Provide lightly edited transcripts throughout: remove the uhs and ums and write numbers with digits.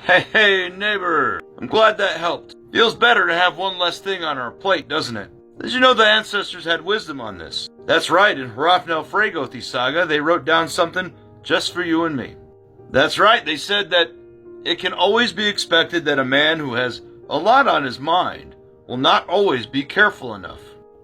Hey, neighbor. I'm glad that helped. Feels better to have one less thing on our plate, doesn't it? Did you know the ancestors had wisdom on this? That's right, in Hrafnel Fregothi saga, they wrote down something just for you and me. That's right, they said that it can always be expected that a man who has a lot on his mind will not always be careful enough.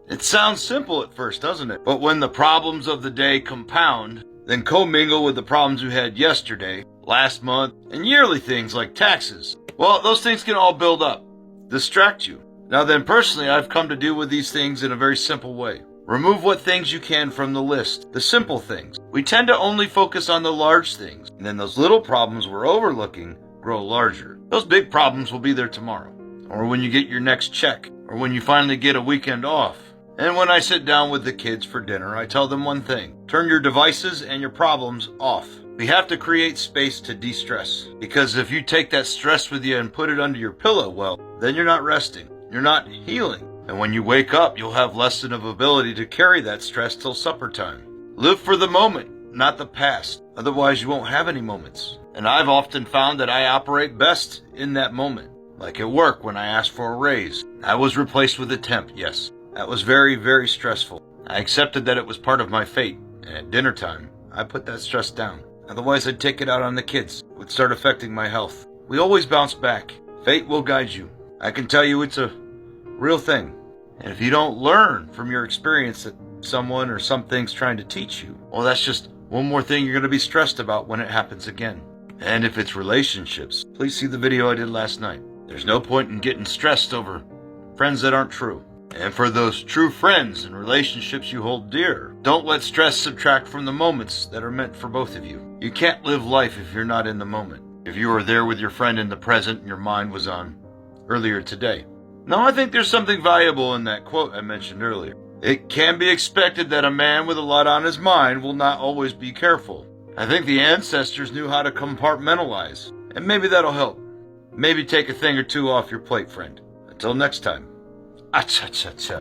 It sounds simple at first, doesn't it? But when the problems of the day compound, then commingle with the problems you had yesterday, last month, and yearly things like taxes, well, those things can all build up, distract you. Now then, personally, I've come to deal with these things in a very simple way. Remove what things you can from the list, the simple things. We tend to only focus on the large things, and then those little problems we're overlooking grow larger. Those big problems will be there tomorrow, or when you get your next check, or when you finally get a weekend off. And when I sit down with the kids for dinner, I tell them one thing: turn your devices and your problems off. We have to create space to de-stress, because if you take that stress with you and put it under your pillow, well, then you're not resting, you're not healing. And when you wake up, you'll have less than of ability to carry that stress till supper time. Live for the moment, not the past. Otherwise, you won't have any moments. And I've often found that I operate best in that moment. Like at work when I asked for a raise. I was replaced with a temp, yes. That was very, very stressful. I accepted that it was part of my fate. And at dinner time, I put that stress down. Otherwise, I'd take it out on the kids. It would start affecting my health. We always bounce back. Fate will guide you. I can tell you it's a real thing. And if you don't learn from your experience that someone or something's trying to teach you, well, that's just one more thing you're going to be stressed about when it happens again. And if it's relationships, please see the video I did last night. There's no point in getting stressed over friends that aren't true. And for those true friends and relationships you hold dear, don't let stress subtract from the moments that are meant for both of you. You can't live life if you're not in the moment. If you were there with your friend in the present and your mind was on earlier today. Now, I think there's something valuable in that quote I mentioned earlier. It can be expected that a man with a lot on his mind will not always be careful. I think the ancestors knew how to compartmentalize, and maybe that'll help. Maybe take a thing or two off your plate, friend. Until next time. Acha-cha-cha.